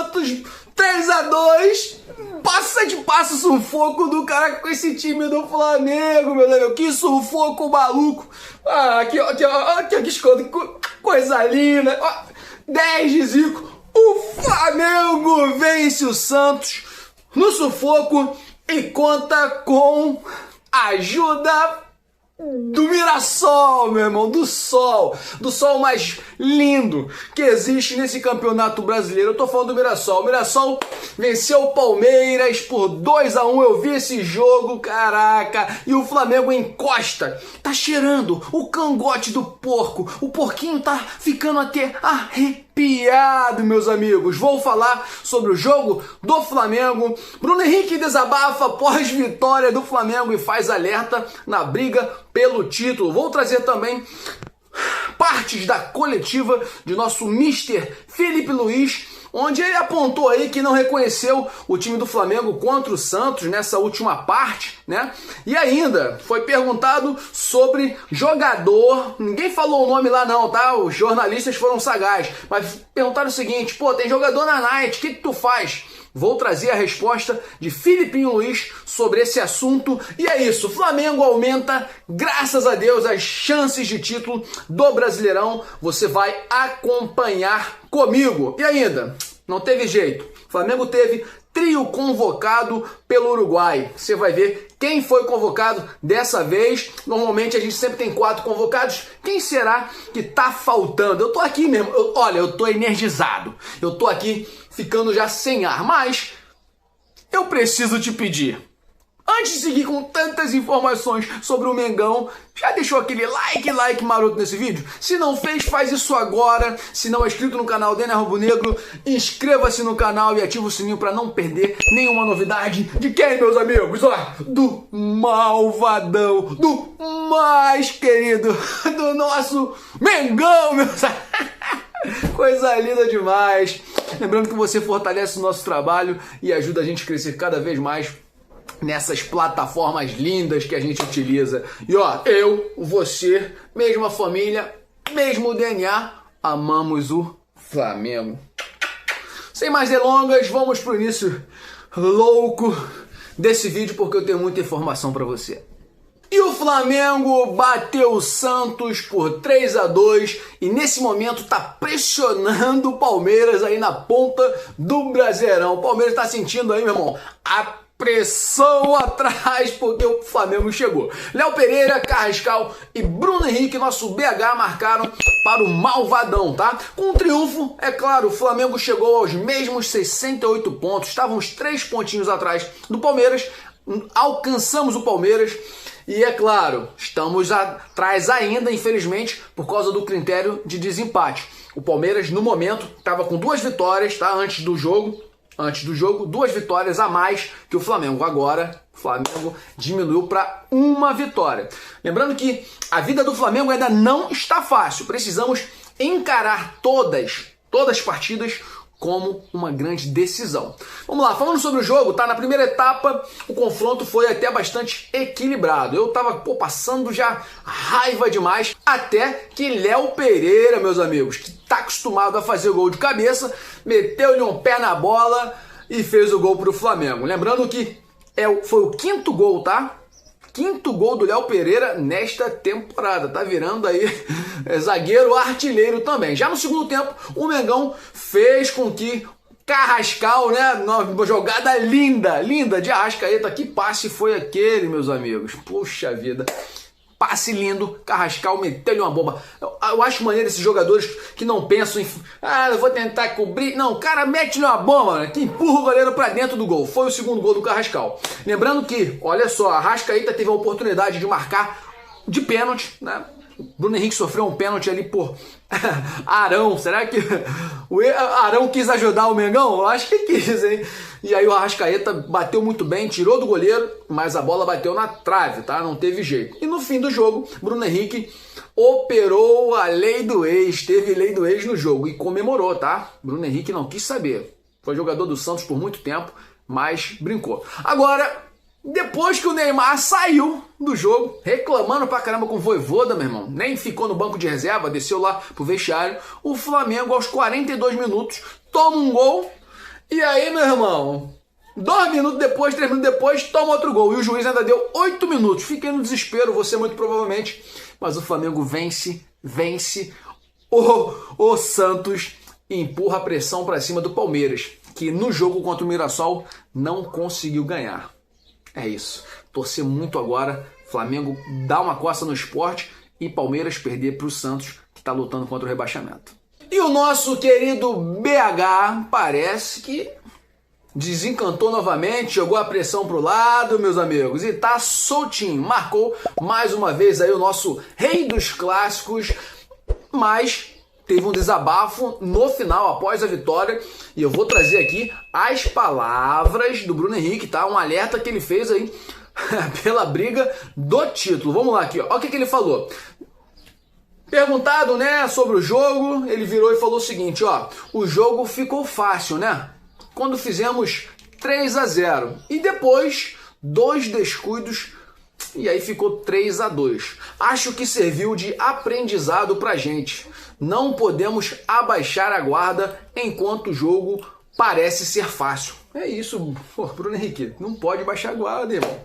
Santos, 3-2. Passa de passo sufoco do cara com esse time do Flamengo, meu Deus. Que sufoco maluco. Aqui, coisa linda. 10 de Zico. O Flamengo vence o Santos no sufoco e conta com a ajuda do Mirassol, meu irmão, do sol mais lindo que existe nesse campeonato brasileiro. Eu tô falando do Mirassol. O Mirassol venceu o Palmeiras por 2-1. Eu vi esse jogo, caraca. E o Flamengo encosta. Tá cheirando o cangote do porco. O porquinho tá ficando até arrepiado, meus amigos. Vou falar sobre o jogo do Flamengo. Bruno Henrique desabafa após vitória do Flamengo e faz alerta na briga pelo título. Vou trazer também partes da coletiva de nosso Mister Felipe Luiz, onde ele apontou aí que não reconheceu o time do Flamengo contra o Santos nessa última parte, né? E ainda foi perguntado sobre jogador, ninguém falou o nome lá não, tá? Os jornalistas foram sagazes, mas perguntaram o seguinte: pô, tem jogador na Night, o que tu faz? Vou trazer a resposta de Filipinho Luiz sobre esse assunto. E é isso, o Flamengo aumenta, graças a Deus, as chances de título do Brasileirão. Você vai acompanhar comigo. E ainda, não teve jeito. O Flamengo teve trio convocado pelo Uruguai. Você vai ver quem foi convocado dessa vez. Normalmente a gente sempre tem 4 convocados. Quem será que tá faltando? Eu tô aqui mesmo. Olha, eu tô energizado. Eu tô aqui ficando já sem ar. Mas eu preciso te pedir, antes de seguir com tantas informações sobre o Mengão, já deixou aquele like maroto nesse vídeo? Se não fez, faz isso agora. Se não é inscrito no canal Daniel Rubro-Negro, inscreva-se no canal e ativa o sininho para não perder nenhuma novidade. De quem, meus amigos? Ó, do malvadão, do mais querido, do nosso Mengão, meus amigos. Coisa linda demais. Lembrando que você fortalece o nosso trabalho e ajuda a gente a crescer cada vez mais nessas plataformas lindas que a gente utiliza. E ó, eu, você, mesma família, mesmo DNA, amamos o Flamengo. Sem mais delongas, vamos pro início louco desse vídeo, porque eu tenho muita informação para você. E o Flamengo bateu o Santos por 3-2 e nesse momento tá pressionando o Palmeiras aí na ponta do Brasileirão. O Palmeiras tá sentindo aí, meu irmão, a pressão atrás, porque o Flamengo chegou. Léo Pereira, Carrascal e Bruno Henrique, nosso BH, marcaram para o malvadão, tá? Com o triunfo, é claro, o Flamengo chegou aos mesmos 68 pontos. Estávamos 3 pontinhos atrás do Palmeiras, alcançamos o Palmeiras. E é claro, estamos atrás ainda, infelizmente, por causa do critério de desempate. O Palmeiras, no momento, estava com 2 vitórias, tá? Antes do jogo, 2 vitórias a mais que o Flamengo. Agora, o Flamengo diminuiu para 1 vitória. Lembrando que a vida do Flamengo ainda não está fácil. Precisamos encarar todas as partidas como uma grande decisão. Vamos lá, falando sobre o jogo, tá? Na primeira etapa, o confronto foi até bastante equilibrado. Eu tava, passando já raiva demais, até que Léo Pereira, meus amigos, que tá acostumado a fazer gol de cabeça, meteu-lhe um pé na bola e fez o gol pro Flamengo. Lembrando que foi o 5º gol, tá? 5º gol do Léo Pereira nesta temporada. Tá virando aí zagueiro artilheiro também. Já no segundo tempo, o Mengão fez com que Carrascal, né? Uma jogada linda de Arrascaeta. Que passe foi aquele, meus amigos? Puxa vida. Passe lindo, Carrascal meteu-lhe uma bomba. Eu acho maneiro esses jogadores que não pensam em... eu vou tentar cobrir. Não, o cara mete-lhe uma bomba, né, que empurra o goleiro pra dentro do gol. Foi o 2º gol do Carrascal. Lembrando que, olha só, a Arrascaeta teve a oportunidade de marcar de pênalti, né? Bruno Henrique sofreu um pênalti ali por Arão. Será que o Arão quis ajudar o Mengão? Eu acho que quis, hein? E aí o Arrascaeta bateu muito bem, tirou do goleiro, mas a bola bateu na trave, tá? Não teve jeito. E no fim do jogo, Bruno Henrique operou a lei do ex, teve lei do ex no jogo e comemorou, tá? Bruno Henrique não quis saber. Foi jogador do Santos por muito tempo, mas brincou. Agora, depois que o Neymar saiu do jogo, reclamando pra caramba com o Vojvoda, meu irmão, nem ficou no banco de reserva, desceu lá pro vestiário, o Flamengo aos 42 minutos toma um gol E aí, meu irmão, 2 minutos depois, 3 minutos depois, toma outro gol. E o juiz ainda deu 8 minutos. Fiquei no desespero, você muito provavelmente. Mas o Flamengo vence o Santos e empurra a pressão para cima do Palmeiras, que no jogo contra o Mirassol não conseguiu ganhar. É isso. Torcer muito agora. Flamengo dá uma coça no Sport e Palmeiras perder para o Santos, que está lutando contra o rebaixamento. E o nosso querido BH parece que desencantou novamente, jogou a pressão pro lado, meus amigos, e tá soltinho. Marcou mais uma vez aí o nosso rei dos clássicos, mas teve um desabafo no final, após a vitória, e eu vou trazer aqui as palavras do Bruno Henrique, tá? Um alerta que ele fez aí pela briga do título. Vamos lá aqui, ó. Olha o que ele falou. Perguntado, né, sobre o jogo, ele virou e falou o seguinte, ó: o jogo ficou fácil, né? Quando fizemos 3-0 e depois 2 descuidos e aí ficou 3-2. Acho que serviu de aprendizado pra gente. Não podemos abaixar a guarda enquanto o jogo parece ser fácil. É isso, Bruno Henrique, não pode baixar a guarda, irmão.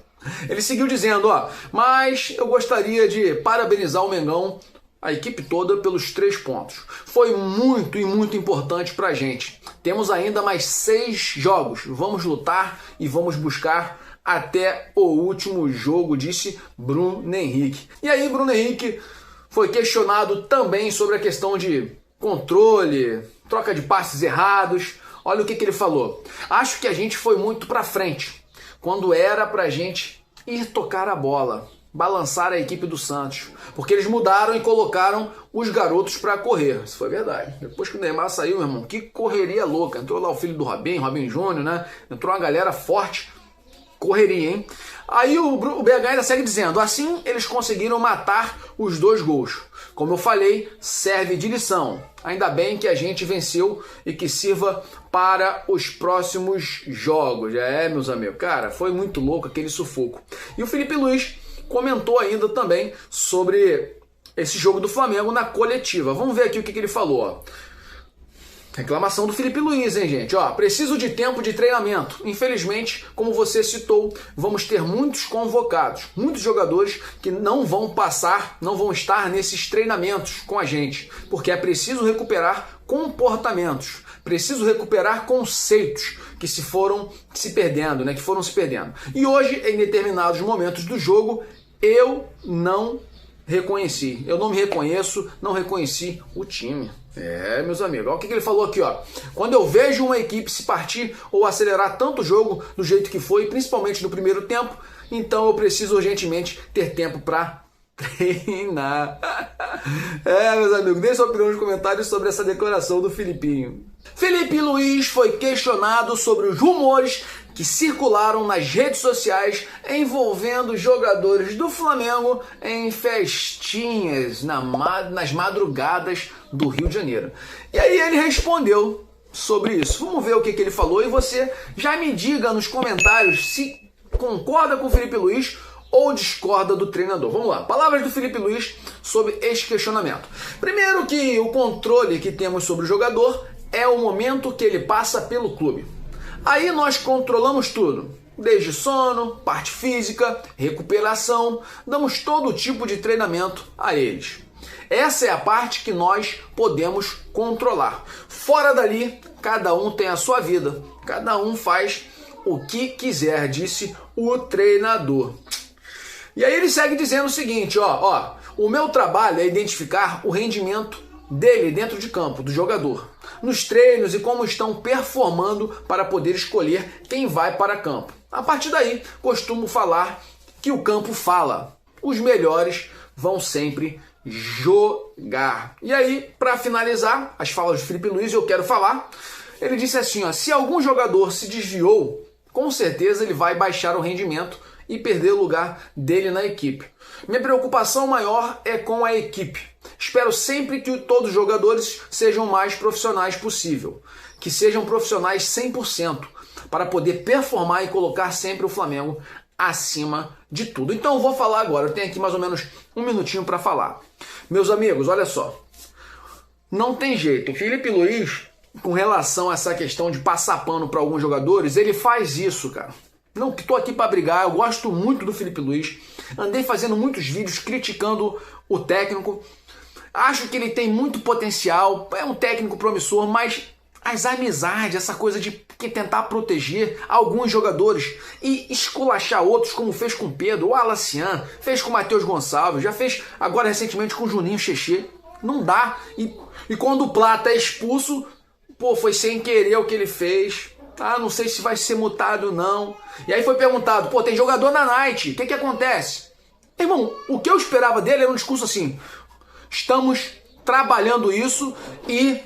Ele seguiu dizendo, ó: mas eu gostaria de parabenizar o Mengão, a equipe toda, pelos 3 pontos. Foi muito e muito importante pra gente. Temos ainda mais 6 jogos. Vamos lutar e vamos buscar até o último jogo, disse Bruno Henrique. E aí Bruno Henrique foi questionado também sobre a questão de controle, troca de passes errados. Olha o que ele falou. Acho que a gente foi muito pra frente, quando era pra gente ir tocar a bola, balançar a equipe do Santos, porque eles mudaram e colocaram os garotos para correr. Isso foi verdade. Depois que o Neymar saiu, meu irmão, que correria louca. Entrou lá o filho do Robinho Júnior, né? Entrou uma galera forte. Correria, hein? Aí o BH ainda segue dizendo: assim eles conseguiram matar os 2 gols. Como eu falei, serve de lição. Ainda bem que a gente venceu e que sirva para os próximos jogos. Meus amigos, cara, foi muito louco aquele sufoco. E o Felipe Luiz comentou ainda também sobre esse jogo do Flamengo na coletiva. Vamos ver aqui o que ele falou, ó. Reclamação do Felipe Luiz, hein, gente? Ó: preciso de tempo de treinamento. Infelizmente, como você citou, vamos ter muitos convocados, muitos jogadores que não vão estar nesses treinamentos com a gente, porque é preciso recuperar comportamentos, preciso recuperar conceitos que foram se perdendo. E hoje, em determinados momentos do jogo, eu não me reconheço, não reconheci o time. Meus amigos, olha o que ele falou aqui, ó. Quando eu vejo uma equipe se partir ou acelerar tanto o jogo do jeito que foi, principalmente no primeiro tempo, então eu preciso urgentemente ter tempo para treinar. Meus amigos, deixe sua opinião nos comentários sobre essa declaração do Filipinho. Felipe Luiz foi questionado sobre os rumores que circularam nas redes sociais envolvendo jogadores do Flamengo em festinhas nas madrugadas do Rio de Janeiro. E aí ele respondeu sobre isso. Vamos ver o que ele falou e você já me diga nos comentários se concorda com o Felipe Luiz ou discorda do treinador. Vamos lá, palavras do Felipe Luiz sobre este questionamento. Primeiro, que o controle que temos sobre o jogador é o momento que ele passa pelo clube. Aí nós controlamos tudo, desde sono, parte física, recuperação, damos todo tipo de treinamento a eles. Essa é a parte que nós podemos controlar. Fora dali, cada um tem a sua vida, cada um faz o que quiser, disse o treinador. E aí ele segue dizendo o seguinte, ó: o meu trabalho é identificar o rendimento dele dentro de campo, do jogador, nos treinos e como estão performando para poder escolher quem vai para campo. A partir daí, costumo falar que o campo fala. Os melhores vão sempre jogar. E aí, para finalizar as falas de Felipe Luiz, eu quero falar. Ele disse assim, ó: se algum jogador se desviou, com certeza ele vai baixar o rendimento e perder o lugar dele na equipe. Minha preocupação maior é com a equipe. Espero sempre que todos os jogadores sejam o mais profissionais possível, que sejam profissionais 100%, para poder performar e colocar sempre o Flamengo acima de tudo. Então eu vou falar agora, eu tenho aqui mais ou menos 1 minutinho para falar. Meus amigos, olha só, não tem jeito, o Felipe Luiz com relação a essa questão de passar pano para alguns jogadores, ele faz isso, cara. Não que tô aqui para brigar, eu gosto muito do Felipe Luiz. Andei fazendo muitos vídeos criticando o técnico. Acho que ele tem muito potencial, é um técnico promissor, mas as amizades, essa coisa de tentar proteger alguns jogadores e esculachar outros, como fez com o Pedro, o Alacian, fez com o Matheus Gonçalves, já fez agora recentemente com o Juninho Chechê. Não dá. E quando o Plata é expulso, pô, foi sem querer o que ele fez. Ah, não sei se vai ser multado ou não. E aí foi perguntado, pô, tem jogador na Night, o que acontece? Irmão, o que eu esperava dele era um discurso assim: estamos trabalhando isso e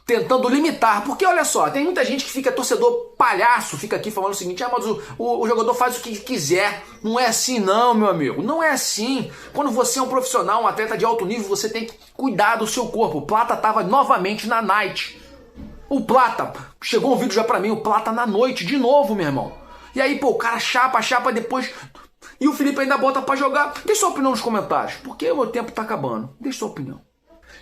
tentando limitar. Porque olha só, tem muita gente que fica torcedor palhaço, fica aqui falando o seguinte: ah, mas o jogador faz o que quiser. Não é assim não, meu amigo. Não é assim. Quando você é um profissional, um atleta de alto nível, você tem que cuidar do seu corpo. O Plata estava novamente na Night. O Plata, chegou um vídeo já pra mim, o Plata na noite, de novo, meu irmão. E aí, pô, o cara chapa depois. E o Felipe ainda bota pra jogar. Deixa sua opinião nos comentários, porque o meu tempo tá acabando. Deixa sua opinião.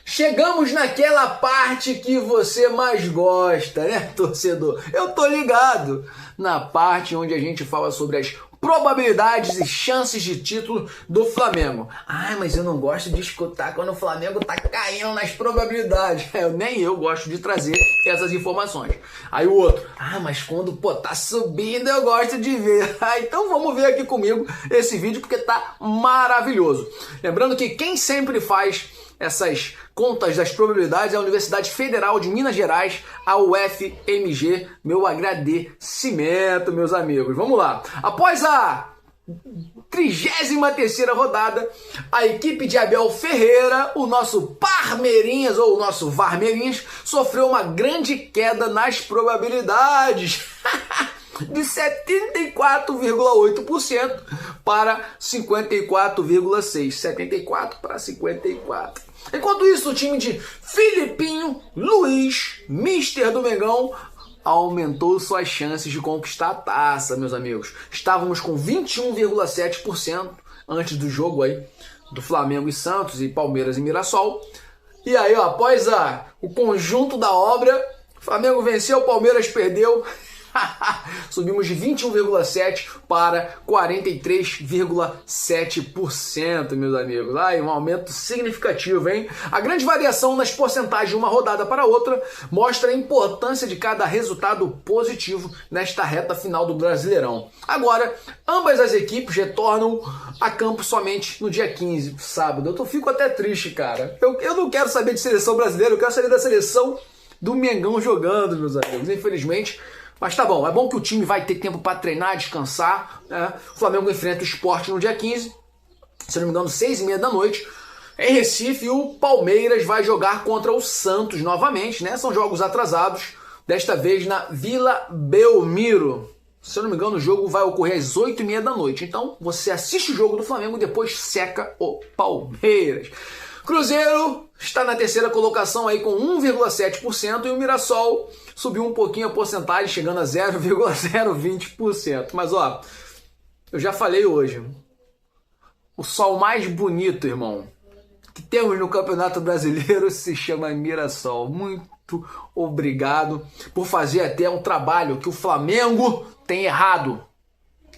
Chegamos naquela parte que você mais gosta, né, torcedor? Eu tô ligado. Na parte onde a gente fala sobre as probabilidades e chances de título do Flamengo. Ah, mas eu não gosto de escutar quando o Flamengo tá caindo nas probabilidades. Nem eu gosto de trazer essas informações. Aí o outro: ah, mas quando, pô, tá subindo eu gosto de ver. Ah, então vamos ver aqui comigo esse vídeo porque tá maravilhoso. Lembrando que quem sempre faz essas contas das probabilidades é a Universidade Federal de Minas Gerais, a UFMG. Meu agradecimento, meus amigos. Vamos lá. Após a 33ª rodada, a equipe de Abel Ferreira, o nosso Parmeirinhas ou o nosso Varmeirinhas, sofreu uma grande queda nas probabilidades. De 74,8% para 54,6%. 74 para 54. Enquanto isso, o time de Filipinho Luiz, Mister do Mengão, aumentou suas chances de conquistar a taça, meus amigos. Estávamos com 21,7% antes do jogo aí do Flamengo e Santos e Palmeiras e Mirassol. E aí, ó, após o conjunto da obra, o Flamengo venceu, o Palmeiras perdeu. Subimos de 21,7% para 43,7%, meus amigos. Ai, um aumento significativo, hein? A grande variação nas porcentagens de uma rodada para outra mostra a importância de cada resultado positivo nesta reta final do Brasileirão. Agora, ambas as equipes retornam a campo somente no dia 15, sábado. Eu fico até triste, cara. Eu não quero saber de seleção brasileira, eu quero saber da seleção do Mengão jogando, meus amigos. Infelizmente. Mas tá bom, é bom que o time vai ter tempo para treinar, descansar, né? O Flamengo enfrenta o Sport no dia 15, se não me engano, 6h30 da noite, em Recife. E o Palmeiras vai jogar contra o Santos novamente, né? São jogos atrasados, desta vez na Vila Belmiro. Se eu não me engano, o jogo vai ocorrer às 8h30 da noite. Então, você assiste o jogo do Flamengo e depois seca o Palmeiras. Cruzeiro está na terceira colocação aí com 1,7% e o Mirassol subiu um pouquinho a porcentagem, chegando a 0,020%. Mas ó, eu já falei hoje, o sol mais bonito, irmão, que temos no Campeonato Brasileiro se chama Mirassol. Muito obrigado por fazer até um trabalho que o Flamengo tem errado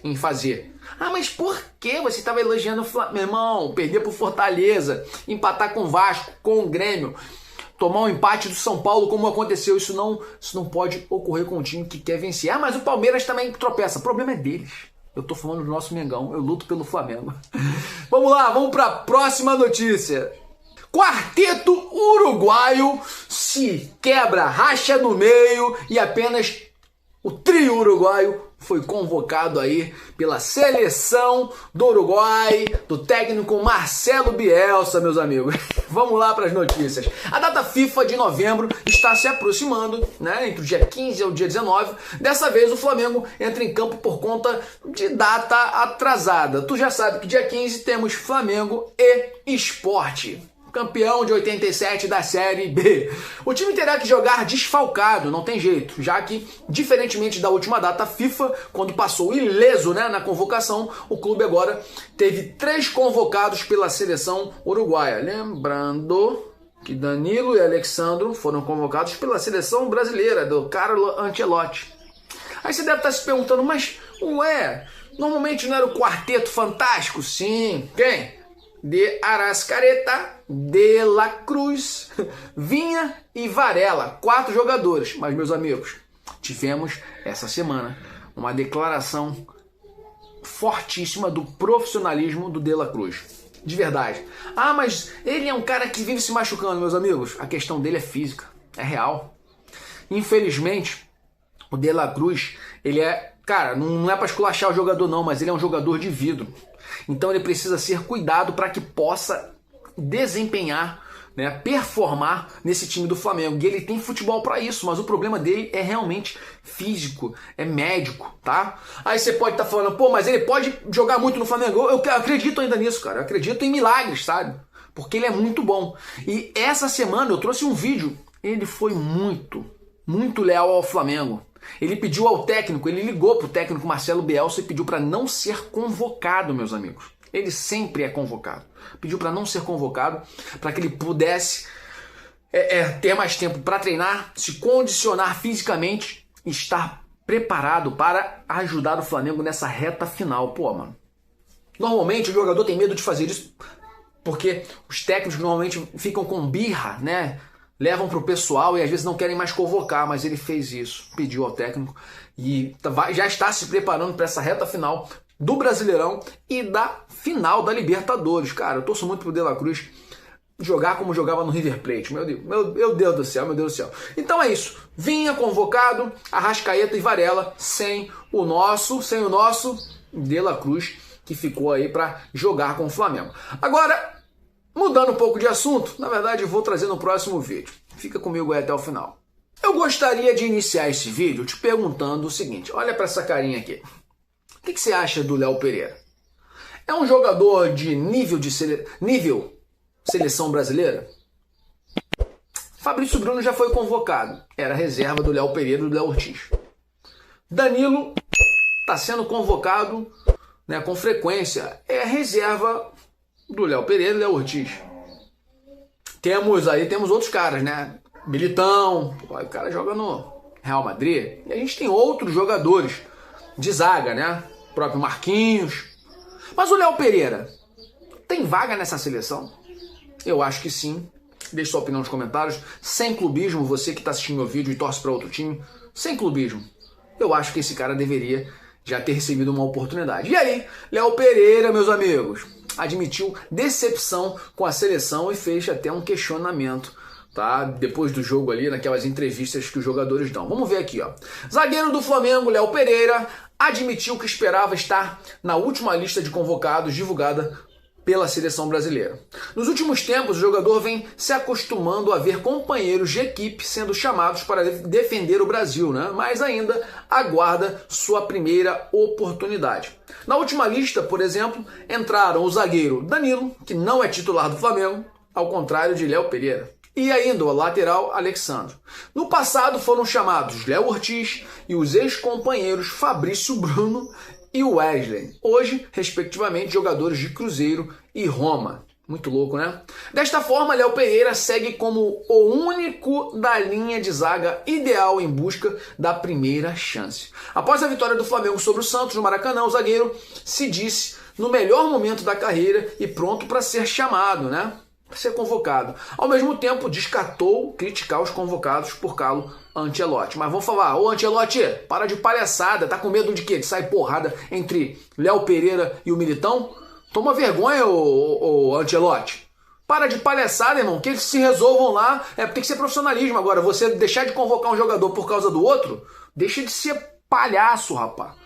em fazer. Ah, mas por que você estava elogiando o Flamengo? Meu irmão, perder pro Fortaleza, empatar com o Vasco, com o Grêmio, tomar um empate do São Paulo como aconteceu, isso não pode ocorrer com um time que quer vencer. Ah, mas o Palmeiras também tropeça. O problema é deles. Eu tô falando do nosso Mengão, eu luto pelo Flamengo. Vamos lá, vamos para a próxima notícia. Quarteto uruguaio se quebra, racha no meio e apenas o trio uruguaio foi convocado aí pela seleção do Uruguai, do técnico Marcelo Bielsa, meus amigos. Vamos lá para as notícias. A data FIFA de novembro está se aproximando, né? Entre o dia 15 e o dia 19. Dessa vez o Flamengo entra em campo por conta de data atrasada. Tu já sabe que dia 15 temos Flamengo e Sport, campeão de 87 da Série B. O time terá que jogar desfalcado, não tem jeito, já que, diferentemente da última data FIFA, quando passou ileso, né, na convocação, o clube agora teve 3 convocados pela seleção uruguaia. Lembrando que Danilo e Alexandro foram convocados pela seleção brasileira do Carlo Ancelotti. Aí você deve estar se perguntando, mas ué, normalmente não era o quarteto fantástico? Sim. Quem? De Arrascaeta, De La Cruz, Vinha e Varela. 4 jogadores. Mas, meus amigos, tivemos essa semana uma declaração fortíssima do profissionalismo do De La Cruz. De verdade. Ah, mas ele é um cara que vive se machucando, meus amigos. A questão dele é física, é real. Infelizmente, o De La Cruz, ele é... Cara, não é para esculachar o jogador não, mas ele é um jogador de vidro. Então ele precisa ser cuidado para que possa desempenhar, né, performar nesse time do Flamengo. E ele tem futebol para isso, mas o problema dele é realmente físico, é médico, tá? Aí você pode estar falando, pô, mas ele pode jogar muito no Flamengo. Eu acredito ainda nisso, cara. Eu acredito em milagres, sabe? Porque ele é muito bom. E essa semana eu trouxe um vídeo. Ele foi muito leal ao Flamengo. Ele pediu ao técnico, ele ligou pro técnico Marcelo Bielsa e pediu para não ser convocado, meus amigos. Ele sempre é convocado. Pediu para não ser convocado, para que ele pudesse ter mais tempo para treinar, se condicionar fisicamente e estar preparado para ajudar o Flamengo nessa reta final. Pô, mano, normalmente o jogador tem medo de fazer isso porque os técnicos normalmente ficam com birra, né? Levam pro pessoal e às vezes não querem mais convocar, mas ele fez isso, pediu ao técnico e já está se preparando para essa reta final do Brasileirão e da final da Libertadores. Cara, eu torço muito pro De La Cruz jogar como jogava no River Plate. Meu Deus do céu, meu Deus do céu. Então é isso. Vinha convocado, Arrascaeta e Varela sem o nosso De La Cruz, que ficou aí para jogar com o Flamengo. Agora, mudando um pouco de assunto, na verdade eu vou trazer no próximo vídeo. Fica comigo aí até o final. Eu gostaria de iniciar esse vídeo te perguntando o seguinte. Olha para essa carinha aqui. O que você acha do Léo Pereira? É um jogador de nível seleção brasileira? Fabrício Bruno já foi convocado. Era reserva do Léo Pereira e do Léo Ortiz. Danilo está sendo convocado, né, com frequência. É reserva do Léo Pereira e Léo Ortiz. Temos outros caras, né? Militão, o cara joga no Real Madrid. E a gente tem outros jogadores de zaga, né? O próprio Marquinhos. Mas o Léo Pereira tem vaga nessa seleção? Eu acho que sim. Deixe sua opinião nos comentários. Sem clubismo, você que está assistindo o vídeo e torce para outro time, sem clubismo. Eu acho que esse cara deveria já ter recebido uma oportunidade. E aí, Léo Pereira, meus amigos, admitiu decepção com a seleção e fez até um questionamento, tá? Depois do jogo ali, naquelas entrevistas que os jogadores dão. Vamos ver aqui, ó. Zagueiro do Flamengo, Léo Pereira, admitiu que esperava estar na última lista de convocados divulgada pela seleção brasileira. Nos últimos tempos, o jogador vem se acostumando a ver companheiros de equipe sendo chamados para defender o Brasil, né? Mas ainda aguarda sua primeira oportunidade. Na última lista, por exemplo, entraram o zagueiro Danilo, que não é titular do Flamengo, ao contrário de Léo Pereira, e ainda o lateral Alexandre. No passado foram chamados Léo Ortiz e os ex-companheiros Fabrício Bruno e o Wesley, hoje, respectivamente, jogadores de Cruzeiro e Roma. Muito louco, né? Desta forma, Léo Pereira segue como o único da linha de zaga ideal em busca da primeira chance. Após a vitória do Flamengo sobre o Santos no Maracanã, o zagueiro se disse no melhor momento da carreira e pronto para ser chamado, né? Para ser convocado. Ao mesmo tempo, descartou criticar os convocados por Carlo Ancelotti. Mas vamos falar, ô Ancelotti, para de palhaçada, tá com medo de quê? De sair porrada entre Léo Pereira e o Militão? Toma vergonha, ô Ancelotti. Para de palhaçada, irmão, que eles se resolvam lá, tem que ser profissionalismo. Agora, você deixar de convocar um jogador por causa do outro, deixa de ser palhaço, rapaz.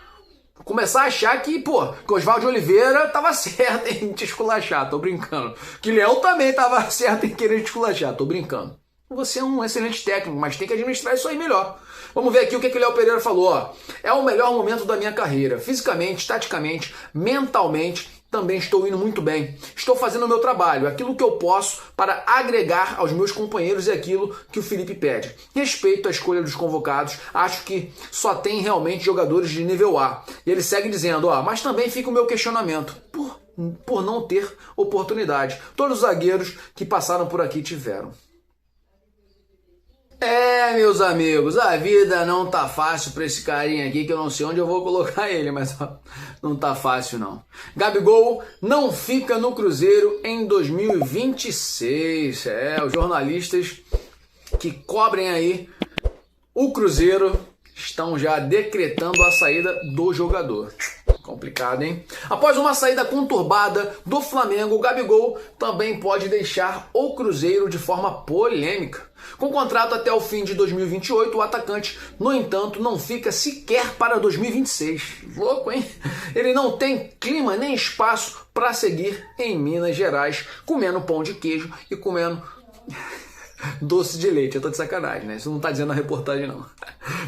Começar a achar que, que Oswaldo Oliveira tava certo em te esculachar, tô brincando. Que Léo também tava certo em querer te esculachar, tô brincando. Você é um excelente técnico, mas tem que administrar isso aí melhor. Vamos ver aqui o que o Léo Pereira falou. Ó. É o melhor momento da minha carreira. Fisicamente, taticamente, mentalmente, também estou indo muito bem. Estou fazendo o meu trabalho, aquilo que eu posso para agregar aos meus companheiros e aquilo que o Felipe pede. Respeito à escolha dos convocados, acho que só tem realmente jogadores de nível A. E ele segue dizendo, mas também fica o meu questionamento. Por não ter oportunidade. Todos os zagueiros que passaram por aqui tiveram. Meus amigos, a vida não tá fácil pra esse carinha aqui, que eu não sei onde eu vou colocar ele, mas ó, não tá fácil não. Gabigol não fica no Cruzeiro em 2026. Os jornalistas que cobrem aí o Cruzeiro estão já decretando a saída do jogador. Complicado, hein? Após uma saída conturbada do Flamengo, o Gabigol também pode deixar o Cruzeiro de forma polêmica. Com contrato até o fim de 2028, o atacante, no entanto, não fica sequer para 2026. Louco, hein? Ele não tem clima nem espaço para seguir em Minas Gerais, comendo pão de queijo e comendo doce de leite. Eu tô de sacanagem, né? Isso não tá dizendo na reportagem, não.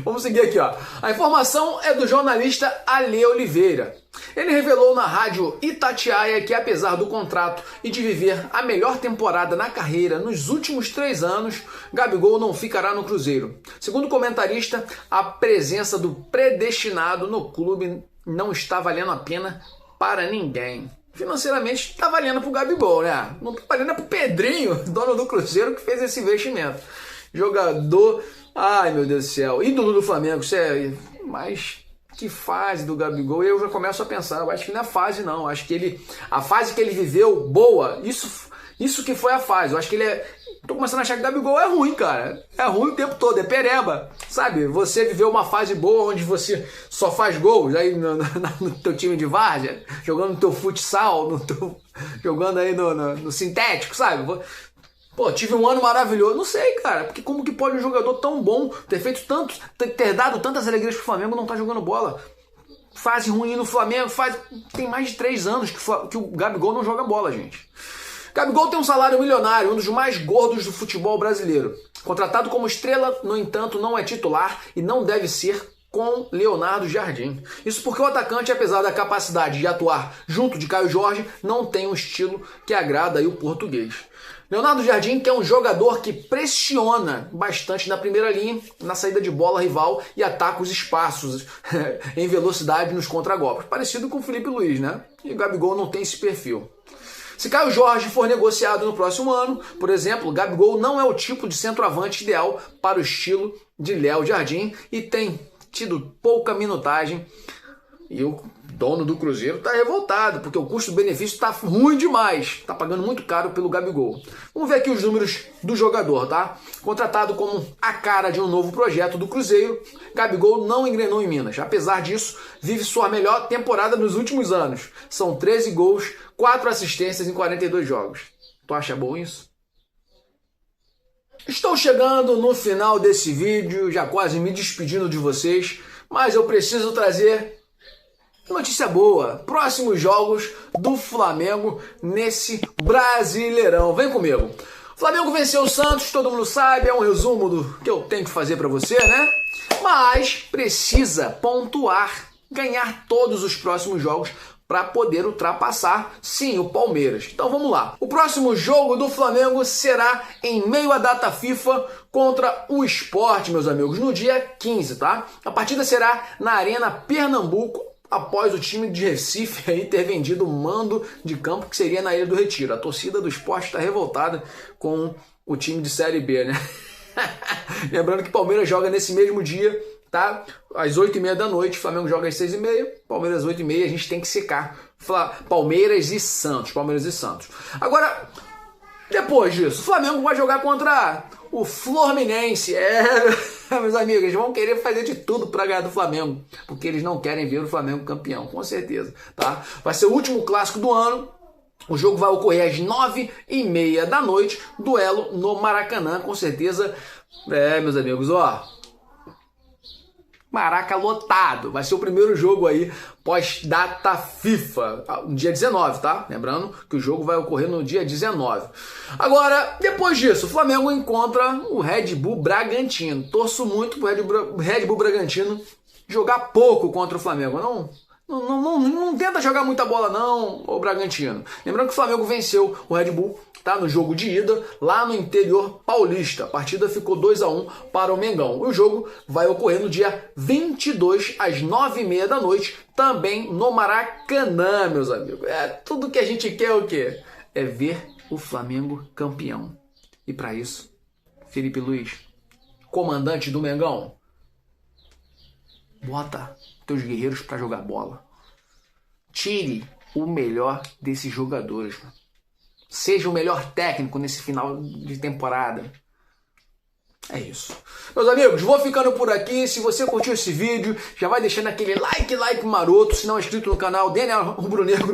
Vamos seguir aqui, ó. A informação é do jornalista Ale Oliveira. Ele revelou na rádio Itatiaia que, apesar do contrato e de viver a melhor temporada na carreira nos últimos 3 anos, Gabigol não ficará no Cruzeiro. Segundo o comentarista, a presença do predestinado no clube não está valendo a pena para ninguém. Financeiramente está valendo pro Gabigol, né? Não tá valendo pro Pedrinho, dono do Cruzeiro, que fez esse investimento. Jogador, ai meu Deus do céu, ídolo do Flamengo, sério. Mas que fase do Gabigol? E eu já começo a pensar, eu acho que não é fase não, acho que a fase que ele viveu, boa, isso que foi a fase. Eu acho que tô começando a achar que o Gabigol é ruim, cara. É ruim o tempo todo, é pereba. Sabe, você viveu uma fase boa onde você só faz gols aí no teu time de várzea, jogando no teu futsal, jogando aí no sintético, sabe? Pô, tive um ano maravilhoso. Não sei, cara, porque como que pode um jogador tão bom ter dado tantas alegrias pro Flamengo e não tá jogando bola? Fase ruim no Flamengo, tem mais de 3 anos que o Gabigol não joga bola, gente. Gabigol tem um salário milionário, um dos mais gordos do futebol brasileiro. Contratado como estrela, no entanto, não é titular e não deve ser com Leonardo Jardim. Isso porque o atacante, apesar da capacidade de atuar junto de Caio Jorge, não tem um estilo que agrada aí o português. Leonardo Jardim, que é um jogador que pressiona bastante na primeira linha, na saída de bola rival e ataca os espaços em velocidade nos contragolpes. Parecido com o Felipe Luiz, né? E o Gabigol não tem esse perfil. Se Caio Jorge for negociado no próximo ano, por exemplo, Gabigol não é o tipo de centroavante ideal para o estilo de Léo Jardim e tem tido pouca minutagem. E o dono do Cruzeiro está revoltado, porque o custo-benefício está ruim demais. Está pagando muito caro pelo Gabigol. Vamos ver aqui os números do jogador, tá? Contratado como a cara de um novo projeto do Cruzeiro, Gabigol não engrenou em Minas. Apesar disso, vive sua melhor temporada nos últimos anos. São 13 gols, 4 assistências em 42 jogos. Tu acha bom isso? Estou chegando no final desse vídeo, já quase me despedindo de vocês, mas eu preciso trazer notícia boa. Próximos jogos do Flamengo nesse Brasileirão. Vem comigo. O Flamengo venceu o Santos, todo mundo sabe, é um resumo do que eu tenho que fazer para você, né? Mas precisa pontuar, ganhar todos os próximos jogos para poder ultrapassar, sim, o Palmeiras. Então vamos lá. O próximo jogo do Flamengo será em meio à data FIFA contra o Sport, meus amigos, no dia 15, tá? A partida será na Arena Pernambuco, após o time de Recife aí ter vendido o mando de campo que seria na Ilha do Retiro. A torcida do Sport está revoltada com o time de Série B, né? Lembrando que o Palmeiras joga nesse mesmo dia, tá? Às 8h30 da noite, o Flamengo joga às 6h30, Palmeiras às 8h30, a gente tem que secar. Palmeiras e Santos, Palmeiras e Santos. Agora, depois disso, o Flamengo vai jogar contra o Fluminense. Meus amigos, eles vão querer fazer de tudo para ganhar do Flamengo, porque eles não querem ver o Flamengo campeão, com certeza, tá? Vai ser o último clássico do ano. O jogo vai ocorrer às 9h30 da noite, duelo no Maracanã, com certeza. Meus amigos, ó, Maraca lotado. Vai ser o primeiro jogo aí pós-data FIFA, no dia 19, tá? Lembrando que o jogo vai ocorrer no dia 19. Agora, depois disso, o Flamengo encontra o Red Bull Bragantino. Torço muito pro Red Bull Bragantino jogar pouco contra o Flamengo. Não tenta jogar muita bola não, o Bragantino. Lembrando que o Flamengo venceu o Red Bull, tá, no jogo de ida, lá no interior paulista. A partida ficou 2-1 para o Mengão. O jogo vai ocorrer no dia 22, às 9h30 da noite, também no Maracanã, meus amigos. Tudo que a gente quer o quê? É ver o Flamengo campeão. E para isso, Felipe Luiz, comandante do Mengão, bota teus guerreiros pra jogar bola. Tire o melhor desses jogadores, mano. Seja o melhor técnico nesse final de temporada. É isso. Meus amigos, vou ficando por aqui. Se você curtiu esse vídeo, já vai deixando aquele like maroto. Se não é inscrito no canal, DNA Rubro Negro,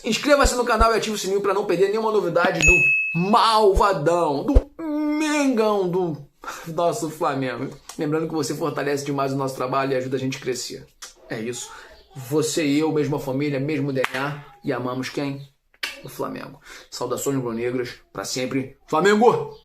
inscreva-se no canal e ative o sininho para não perder nenhuma novidade do malvadão, do Mengão, do nosso Flamengo. Lembrando que você fortalece demais o nosso trabalho e ajuda a gente a crescer. É isso. Você e eu, mesma família, mesmo DNA, e amamos quem? O Flamengo. Saudações rubro-negras para sempre. Flamengo!